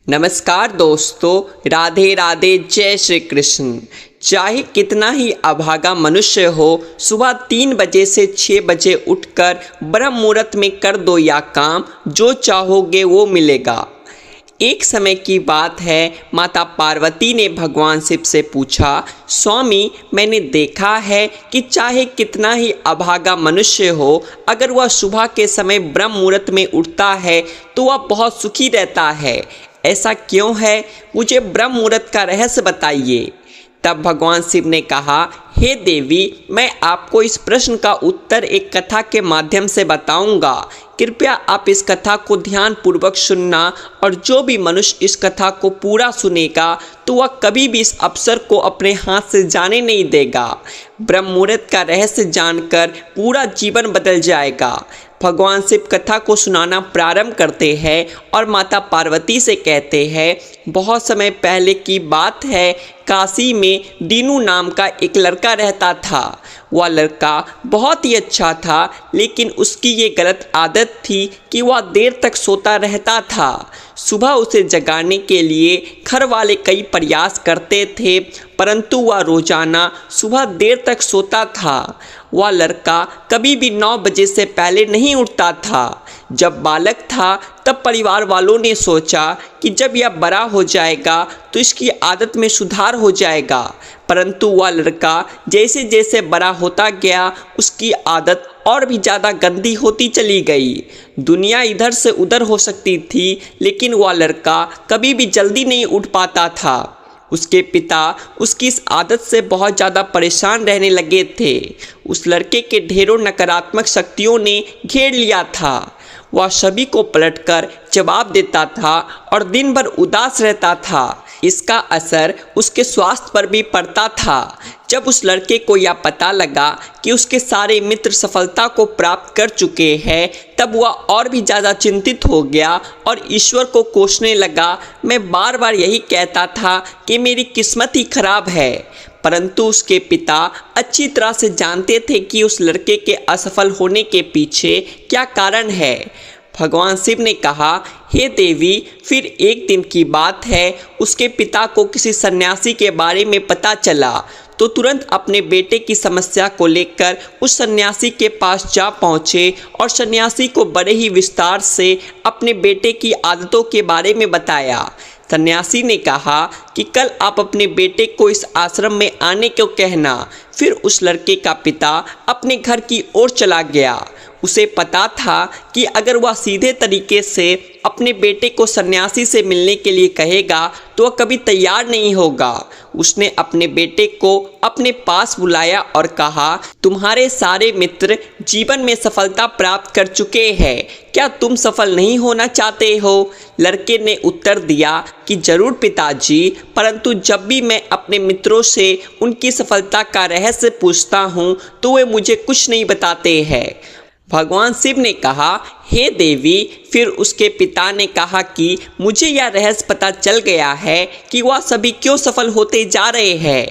नमस्कार दोस्तों, राधे राधे, जय श्री कृष्ण। चाहे कितना ही अभागा मनुष्य हो, सुबह 3 बजे से 6 बजे उठकर ब्रह्म मुहूर्त में कर दो या काम, जो चाहोगे वो मिलेगा। एक समय की बात है, माता पार्वती ने भगवान शिव से पूछा, स्वामी मैंने देखा है कि चाहे कितना ही अभागा मनुष्य हो, अगर वह सुबह के समय ब्रह्म मुहूर्त में उठता है तो वह बहुत सुखी रहता है। ऐसा क्यों है? मुझे ब्रह्म मुहूर्त का रहस्य बताइए। तब भगवान शिव ने कहा, हे देवी, मैं आपको इस प्रश्न का उत्तर एक कथा के माध्यम से बताऊंगा। कृपया आप इस कथा को ध्यानपूर्वक सुनना, और जो भी मनुष्य इस कथा को पूरा सुनेगा तो वह कभी भी इस अवसर को अपने हाथ से जाने नहीं देगा। ब्रह्म मुहूर्त का रहस्य जानकर पूरा जीवन बदल जाएगा। भगवान शिव कथा को सुनाना प्रारंभ करते हैं और माता पार्वती से कहते हैं, बहुत समय पहले की बात है, काशी में दीनू नाम का एक लड़का रहता था। वह लड़का बहुत ही अच्छा था, लेकिन उसकी ये गलत आदत थी कि वह देर तक सोता रहता था। सुबह उसे जगाने के लिए घर वाले कई प्रयास करते थे, परंतु वह रोजाना सुबह देर तक सोता था। वह लड़का कभी भी 9 बजे से पहले नहीं उठता था। जब बालक था तब परिवार वालों ने सोचा कि जब यह बड़ा हो जाएगा तो इसकी आदत में सुधार हो जाएगा, परंतु वह लड़का जैसे जैसे बड़ा होता गया उसकी आदत और भी ज़्यादा गंदी होती चली गई। दुनिया इधर से उधर हो सकती थी, लेकिन वह लड़का कभी भी जल्दी नहीं उठ पाता था। उसके पिता उसकी इस आदत से बहुत ज़्यादा परेशान रहने लगे थे। उस लड़के के ढेरों नकारात्मक शक्तियों ने घेर लिया था। वह सभी को पलटकर जवाब देता था और दिन भर उदास रहता था। इसका असर उसके स्वास्थ्य पर भी पड़ता था। जब उस लड़के को यह पता लगा कि उसके सारे मित्र सफलता को प्राप्त कर चुके हैं, तब वह और भी ज़्यादा चिंतित हो गया और ईश्वर को कोसने लगा। मैं बार बार यही कहता था कि मेरी किस्मत ही खराब है, परंतु उसके पिता अच्छी तरह से जानते थे कि उस लड़के के असफल होने के पीछे क्या कारण है। भगवान शिव ने कहा, हे देवी, फिर एक दिन की बात है, उसके पिता को किसी सन्यासी के बारे में पता चला तो तुरंत अपने बेटे की समस्या को लेकर उस सन्यासी के पास जा पहुँचे और सन्यासी को बड़े ही विस्तार से अपने बेटे की आदतों के बारे में बताया। सन्यासी ने कहा कि कल आप अपने बेटे को इस आश्रम में आने को कहना। फिर उस लड़के का पिता अपने घर की ओर चला गया। उसे पता था कि अगर वह सीधे तरीके से अपने बेटे को सन्यासी से मिलने के लिए कहेगा तो वह कभी तैयार नहीं होगा। उसने अपने बेटे को अपने पास बुलाया और कहा, तुम्हारे सारे मित्र जीवन में सफलता प्राप्त कर चुके हैं, क्या तुम सफल नहीं होना चाहते हो? लड़के ने उत्तर दिया कि जरूर पिताजी, परंतु जब भी मैं अपने मित्रों से उनकी सफलता का रहस्य पूछता हूँ तो वे मुझे कुछ नहीं बताते हैं। भगवान शिव ने कहा, हे देवी, फिर उसके पिता ने कहा कि मुझे यह रहस्य पता चल गया है कि वह सभी क्यों सफल होते जा रहे हैं।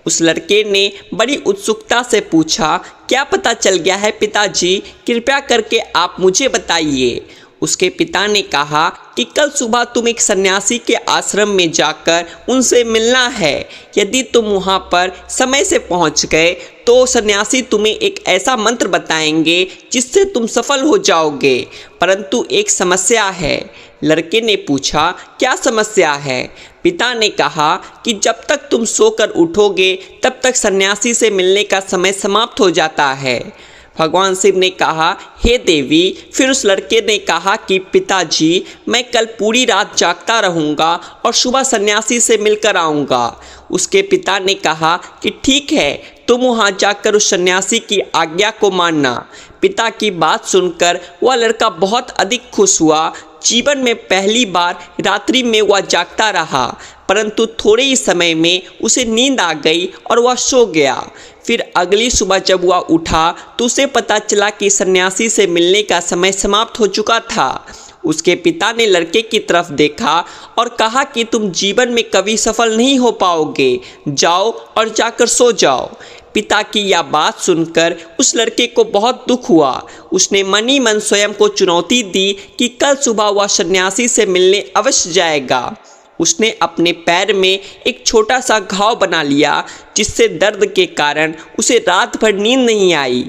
उस लड़के ने बड़ी उत्सुकता से पूछा, क्या पता चल गया है पिताजी? कृपया करके आप मुझे बताइए। उसके पिता ने कहा कि कल सुबह तुम एक सन्यासी के आश्रम में जाकर उनसे मिलना है। यदि तुम वहां पर समय से पहुंच गए तो सन्यासी तुम्हें एक ऐसा मंत्र बताएंगे जिससे तुम सफल हो जाओगे, परंतु एक समस्या है। लड़के ने पूछा, क्या समस्या है? पिता ने कहा कि जब तक तुम सोकर उठोगे तब तक सन्यासी से मिलने का समय समाप्त हो जाता है। भगवान शिव ने कहा, हे देवी, फिर उस लड़के ने कहा कि पिताजी, मैं कल पूरी रात जागता रहूँगा और सुबह सन्यासी से मिलकर आऊँगा। उसके पिता ने कहा कि ठीक है, तुम वहाँ जाकर उस सन्यासी की आज्ञा को मानना। पिता की बात सुनकर वह लड़का बहुत अधिक खुश हुआ। जीवन में पहली बार रात्रि में वह जागता रहा, परंतु थोड़े ही समय में उसे नींद आ गई और वह सो गया। फिर अगली सुबह जब वह उठा तो उसे पता चला कि सन्यासी से मिलने का समय समाप्त हो चुका था। उसके पिता ने लड़के की तरफ देखा और कहा कि तुम जीवन में कभी सफल नहीं हो पाओगे, जाओ और जाकर सो जाओ। पिता की यह बात सुनकर उस लड़के को बहुत दुख हुआ। उसने मन ही मन स्वयं को चुनौती दी कि कल सुबह वह सन्यासी से मिलने अवश्य जाएगा। उसने अपने पैर में एक छोटा सा घाव बना लिया, जिससे दर्द के कारण उसे रात भर नींद नहीं आई।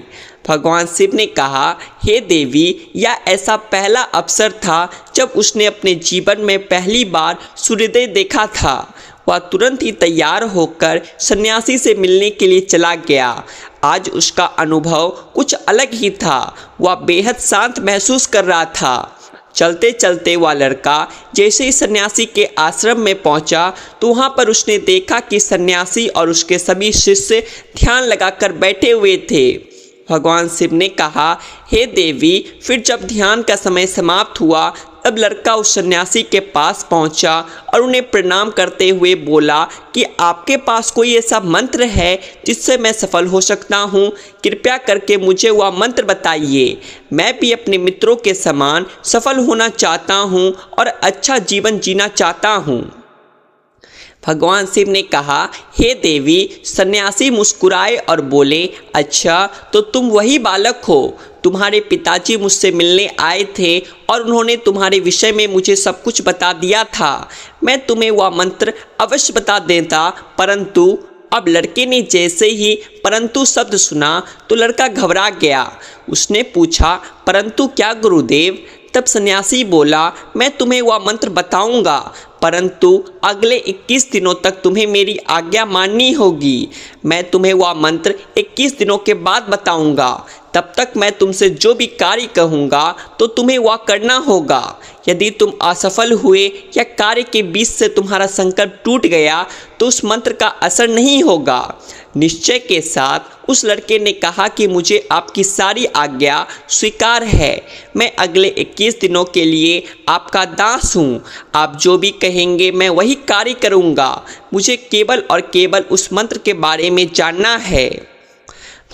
भगवान शिव ने कहा, हे देवी, यह ऐसा पहला अवसर था जब उसने अपने जीवन में पहली बार सूर्योदय देखा था। वह तुरंत ही तैयार होकर सन्यासी से मिलने के लिए चला गया। आज उसका अनुभव कुछ अलग ही था। वह बेहद शांत महसूस कर रहा था। चलते चलते वह लड़का जैसे ही सन्यासी के आश्रम में पहुंचा तो वहां पर उसने देखा कि सन्यासी और उसके सभी शिष्य ध्यान लगाकर बैठे हुए थे। भगवान शिव ने कहा, हे देवी, फिर जब ध्यान का समय समाप्त हुआ तब लड़का उस सन्यासी के पास पहुंचा और उन्हें प्रणाम करते हुए बोला कि आपके पास कोई ऐसा मंत्र है जिससे मैं सफल हो सकता हूं? कृपया करके मुझे वह मंत्र बताइए। मैं भी अपने मित्रों के समान सफल होना चाहता हूं और अच्छा जीवन जीना चाहता हूं। भगवान शिव ने कहा, हे देवी, सन्यासी मुस्कुराए और बोले, अच्छा तो तुम वही बालक हो। तुम्हारे पिताजी मुझसे मिलने आए थे और उन्होंने तुम्हारे विषय में मुझे सब कुछ बता दिया था। मैं तुम्हें वह मंत्र अवश्य बता देता, परंतु अब लड़के ने जैसे ही परंतु शब्द सुना तो लड़का घबरा गया। उसने पूछा, परंतु क्या गुरुदेव? तब सन्यासी बोला, मैं तुम्हें वह मंत्र बताऊंगा, परंतु अगले 21 दिनों तक तुम्हें मेरी आज्ञा माननी होगी। मैं तुम्हें वह मंत्र 21 दिनों के बाद बताऊंगा। तब तक मैं तुमसे जो भी कार्य कहूँगा तो तुम्हें वह करना होगा। यदि तुम असफल हुए या कार्य के बीच से तुम्हारा संकल्प टूट गया तो उस मंत्र का असर नहीं होगा। निश्चय के साथ उस लड़के ने कहा कि मुझे आपकी सारी आज्ञा स्वीकार है। मैं अगले 21 दिनों के लिए आपका दास हूँ। आप जो भी कहेंगे मैं वही कार्य करूँगा। मुझे केवल और केवल उस मंत्र के बारे में जानना है।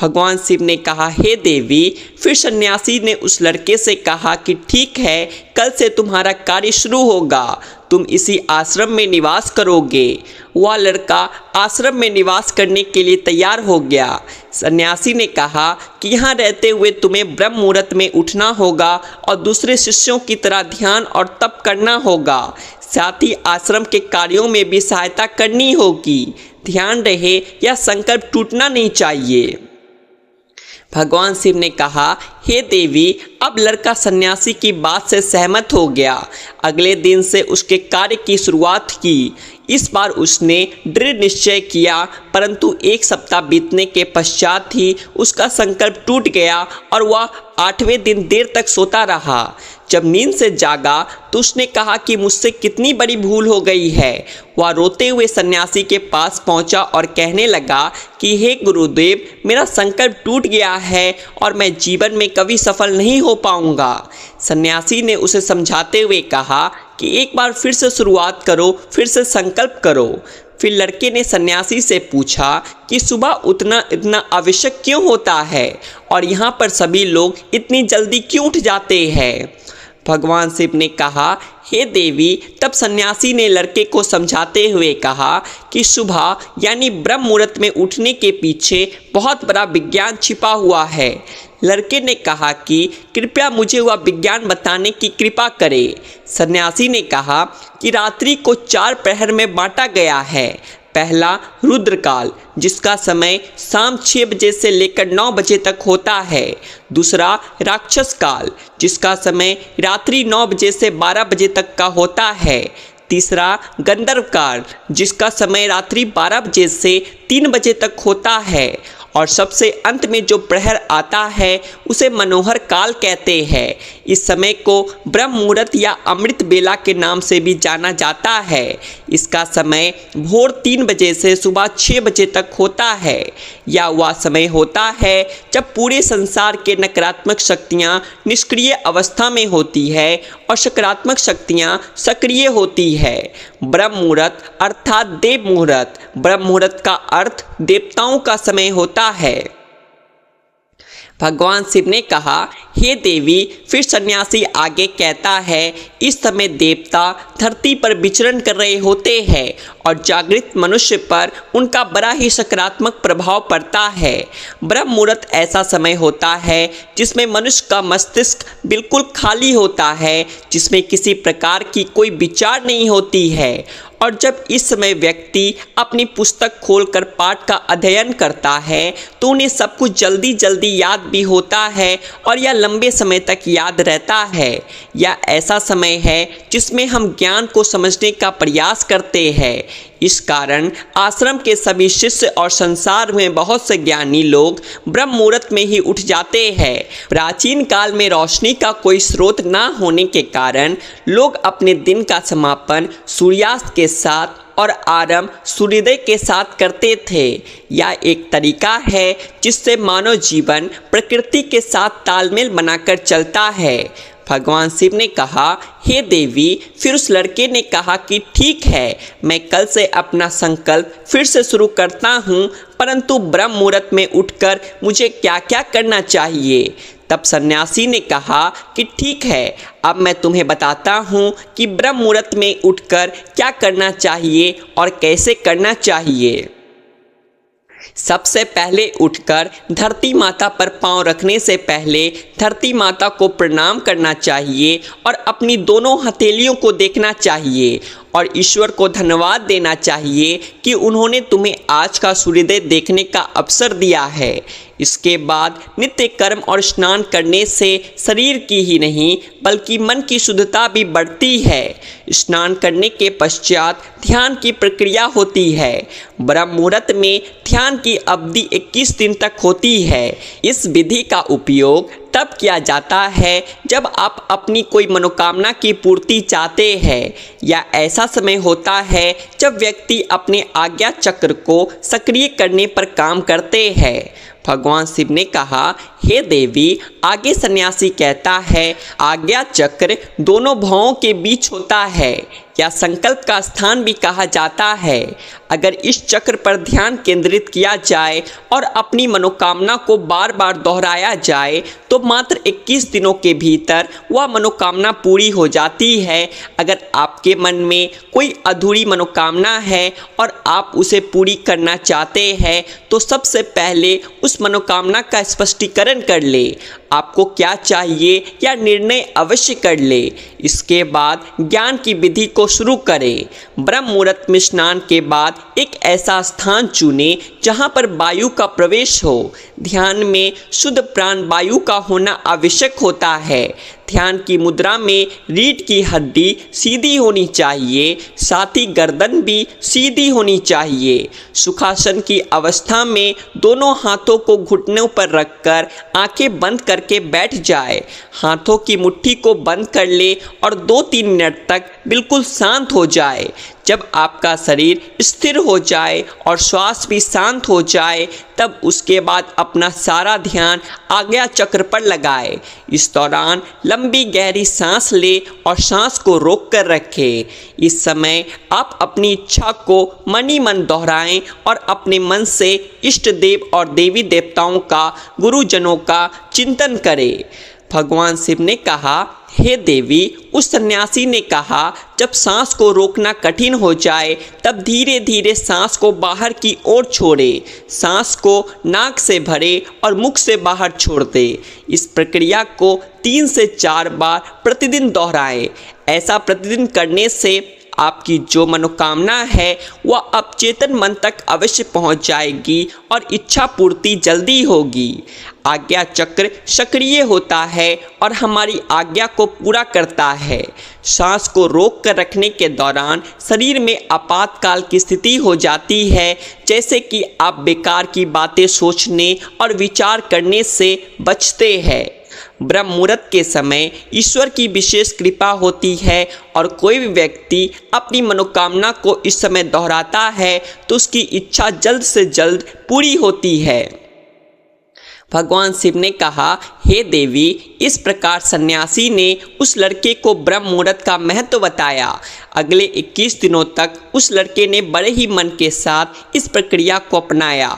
भगवान शिव ने कहा, हे देवी। फिर सन्यासी ने उस लड़के से कहा कि ठीक है, कल से तुम्हारा कार्य शुरू होगा। तुम इसी आश्रम में निवास करोगे। वह लड़का आश्रम में निवास करने के लिए तैयार हो गया। सन्यासी ने कहा कि यहाँ रहते हुए तुम्हें ब्रह्म मुहूर्त में उठना होगा और दूसरे शिष्यों की तरह ध्यान और तप करना होगा। साथ ही आश्रम के कार्यों में भी सहायता करनी होगी। ध्यान रहे, यह संकल्प टूटना नहीं चाहिए। भगवान शिव ने कहा, हे देवी। अब लड़का सन्यासी की बात से सहमत हो गया। अगले दिन से उसके कार्य की शुरुआत की। इस बार उसने दृढ़ निश्चय किया, परंतु 1 सप्ताह बीतने के पश्चात ही उसका संकल्प टूट गया और वह 8वें दिन देर तक सोता रहा। जब नींद से जागा तो उसने कहा कि मुझसे कितनी बड़ी भूल हो गई है। वह रोते हुए सन्यासी के पास पहुंचा और कहने लगा कि हे गुरुदेव, मेरा संकल्प टूट गया है और मैं जीवन में कभी सफल नहीं हो पाऊंगा। सन्यासी ने उसे समझाते हुए कहा कि एक बार फिर से शुरुआत करो, फिर से संकल्प करो। फिर लड़के ने सन्यासी से पूछा कि सुबह उठना इतना आवश्यक क्यों होता है और यहाँ पर सभी लोग इतनी जल्दी क्यों उठ जाते हैं? भगवान शिव ने कहा, हे देवी। तब सन्यासी ने लड़के को समझाते हुए कहा कि सुबह यानी ब्रह्म मुहूर्त में उठने के पीछे बहुत बड़ा विज्ञान छिपा हुआ है। लड़के ने कहा कि कृपया मुझे वह विज्ञान बताने की कृपा करें। सन्यासी ने कहा कि रात्रि को 4 प्रहर में बांटा गया है। पहला रुद्रकाल, जिसका समय शाम 6 बजे से लेकर 9 बजे तक होता है। दूसरा राक्षस काल, जिसका समय रात्रि 9 बजे से 12 बजे तक का होता है। तीसरा गंधर्व काल, जिसका समय रात्रि 12 बजे से 3 बजे तक होता है। और सबसे अंत में जो प्रहर आता है उसे मनोहर काल कहते हैं। इस समय को ब्रह्म मुहूर्त या अमृत बेला के नाम से भी जाना जाता है। इसका समय भोर 3 बजे से सुबह 6 बजे तक होता है। यह वह समय होता है जब पूरे संसार के नकारात्मक शक्तियाँ निष्क्रिय अवस्था में होती है और सकारात्मक शक्तियाँ सक्रिय होती है। ब्रह्म मुहूर्त अर्थात देव मुहूर्त। ब्रह्म मुहूर्त का अर्थ देवताओं का समय होता है। भगवान शिव ने कहा, हे देवी। फिर सन्यासी आगे कहता है, इस समय देवता धरती पर विचरण कर रहे होते हैं और जागृत मनुष्य पर उनका बड़ा ही सकारात्मक प्रभाव पड़ता है। ब्रह्म मुहूर्त ऐसा समय होता है जिसमें मनुष्य का मस्तिष्क बिल्कुल खाली होता है, जिसमें किसी प्रकार की कोई विचार नहीं होती है। और जब इस समय व्यक्ति अपनी पुस्तक खोलकर पाठ का अध्ययन करता है तो उन्हें सब कुछ जल्दी जल्दी याद भी होता है और यह लंबे समय तक याद रहता है। यह ऐसा समय है जिसमें हम ज्ञान को समझने का प्रयास करते हैं। इस कारण आश्रम के सभी शिष्य और संसार में बहुत से ज्ञानी लोग ब्रह्म मुहूर्त में ही उठ जाते हैं। प्राचीन काल में रोशनी का कोई स्रोत ना होने के कारण लोग अपने दिन का समापन सूर्यास्त के साथ और आरंभ सूर्योदय के साथ करते थे। यह एक तरीका है जिससे मानव जीवन प्रकृति के साथ तालमेल बनाकर चलता है। भगवान शिव ने कहा, हे देवी। फिर उस लड़के ने कहा कि ठीक है, मैं कल से अपना संकल्प फिर से शुरू करता हूँ, परंतु ब्रह्म मुहूर्त में उठकर मुझे क्या क्या करना चाहिए। तब सन्यासी ने कहा कि ठीक है, अब मैं तुम्हें बताता हूँ कि ब्रह्म मुहूर्त में उठकर क्या करना चाहिए और कैसे करना चाहिए। सबसे पहले उठकर धरती माता पर पांव रखने से पहले धरती माता को प्रणाम करना चाहिए और अपनी दोनों हथेलियों को देखना चाहिए और ईश्वर को धन्यवाद देना चाहिए कि उन्होंने तुम्हें आज का सूर्योदय देखने का अवसर दिया है। इसके बाद नित्य कर्म और स्नान करने से शरीर की ही नहीं बल्कि मन की शुद्धता भी बढ़ती है। स्नान करने के पश्चात ध्यान की प्रक्रिया होती है। ब्रह्म मुहूर्त में ध्यान की अवधि 21 दिन तक होती है। इस विधि का उपयोग तब किया जाता है जब आप अपनी कोई मनोकामना की पूर्ति चाहते हैं, या ऐसा समय होता है जब व्यक्ति अपने आज्ञा चक्र को सक्रिय करने पर काम करते हैं। भगवान शिव ने कहा, हे देवी। आगे सन्यासी कहता है, आज्ञा चक्र दोनों भावों के बीच होता है या संकल्प का स्थान भी कहा जाता है। अगर इस चक्र पर ध्यान केंद्रित किया जाए और अपनी मनोकामना को बार बार दोहराया जाए तो मात्र 21 दिनों के भीतर वह मनोकामना पूरी हो जाती है। अगर आपके मन में कोई अधूरी मनोकामना है और आप उसे पूरी करना चाहते हैं तो सबसे पहले उस मनोकामना का स्पष्टीकरण कर ले। आपको क्या चाहिए या निर्णय अवश्य कर ले। इसके बाद ज्ञान की विधि को शुरू करें। ब्रह्म मुहूर्त में स्नान के बाद एक ऐसा स्थान चुनें जहां पर वायु का प्रवेश हो। ध्यान में शुद्ध प्राण वायु का होना आवश्यक होता है। ध्यान की मुद्रा में रीढ़ की हड्डी सीधी होनी चाहिए, साथ ही गर्दन भी सीधी होनी चाहिए। सुखासन की अवस्था में दोनों हाथों को घुटनों पर रखकर आंखें बंद करके बैठ जाए। हाथों की मुट्ठी को बंद कर ले और 2-3 मिनट तक बिल्कुल शांत हो जाए। जब आपका शरीर स्थिर हो जाए और श्वास भी शांत हो जाए तब उसके बाद अपना सारा ध्यान आज्ञा चक्र पर लगाए। इस दौरान लंबी गहरी सांस ले और सांस को रोक कर रखें। इस समय आप अपनी इच्छा को मन ही मन दोहराएं और अपने मन से इष्ट देव और देवी देवताओं का, गुरुजनों का चिंतन करें। भगवान शिव ने कहा, हे देवी। उस सन्यासी ने कहा, जब सांस को रोकना कठिन हो जाए तब धीरे धीरे सांस को बाहर की ओर छोड़े। सांस को नाक से भरे और मुख से बाहर छोड़ दे। इस प्रक्रिया को 3 से 4 बार प्रतिदिन दोहराएं। ऐसा प्रतिदिन करने से आपकी जो मनोकामना है वह अब चेतन मन तक अवश्य पहुंच जाएगी और इच्छा पूर्ति जल्दी होगी। आज्ञा चक्र सक्रिय होता है और हमारी आज्ञा को पूरा करता है। सांस को रोक कर रखने के दौरान शरीर में आपातकाल की स्थिति हो जाती है, जैसे कि आप बेकार की बातें सोचने और विचार करने से बचते हैं। ब्रह्म मुहूर्त के समय ईश्वर की विशेष कृपा होती है और कोई भी व्यक्ति अपनी मनोकामना को इस समय दोहराता है तो उसकी इच्छा जल्द से जल्द पूरी होती है। भगवान शिव ने कहा, हे देवी, इस प्रकार सन्यासी ने उस लड़के को ब्रह्म मुहूर्त का महत्व बताया। अगले 21 दिनों तक उस लड़के ने बड़े ही मन के साथ इस प्रक्रिया को अपनाया।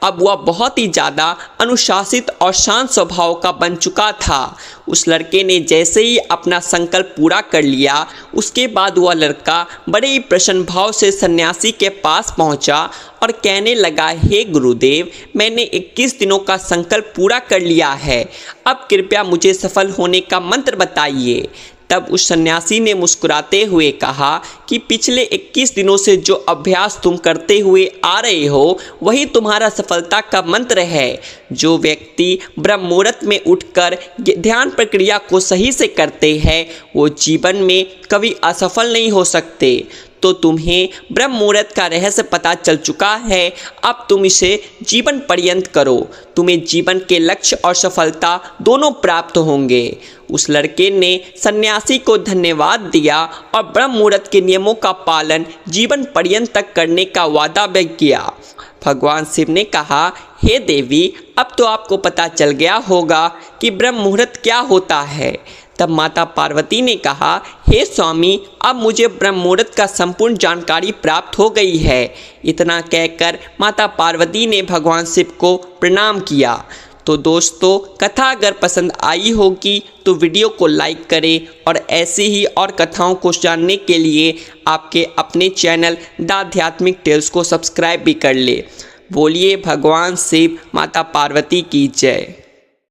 अब वह बहुत ही ज़्यादा अनुशासित और शांत स्वभाव का बन चुका था। उस लड़के ने जैसे ही अपना संकल्प पूरा कर लिया, उसके बाद वह लड़का बड़े ही प्रसन्न भाव से सन्यासी के पास पहुंचा और कहने लगा, हे गुरुदेव, मैंने 21 दिनों का संकल्प पूरा कर लिया है, अब कृपया मुझे सफल होने का मंत्र बताइए। तब उस सन्यासी ने मुस्कुराते हुए कहा कि पिछले 21 दिनों से जो अभ्यास तुम करते हुए आ रहे हो वही तुम्हारा सफलता का मंत्र है। जो व्यक्ति ब्रह्म मुहूर्त में उठकर ध्यान प्रक्रिया को सही से करते हैं वो जीवन में कभी असफल नहीं हो सकते। तो तुम्हें ब्रह्म मुहूर्त का रहस्य पता चल चुका है, अब तुम इसे जीवन पर्यंत करो, तुम्हें जीवन के लक्ष्य और सफलता दोनों प्राप्त होंगे। उस लड़के ने सन्यासी को धन्यवाद दिया और ब्रह्म मुहूर्त के नियमों का पालन जीवन पर्यंत तक करने का वादा भी किया। भगवान शिव ने कहा, हे देवी, अब तो आपको पता चल गया होगा कि ब्रह्म मुहूर्त क्या होता है। तब माता पार्वती ने कहा, हे स्वामी, अब मुझे ब्रह्म मुहूर्त का संपूर्ण जानकारी प्राप्त हो गई है। इतना कहकर माता पार्वती ने भगवान शिव को प्रणाम किया। तो दोस्तों, कथा अगर पसंद आई होगी तो वीडियो को लाइक करें और ऐसी ही और कथाओं को जानने के लिए आपके अपने चैनल द आध्यात्मिक टेल्स को सब्सक्राइब भी कर ले। बोलिए भगवान शिव, माता पार्वती की जय।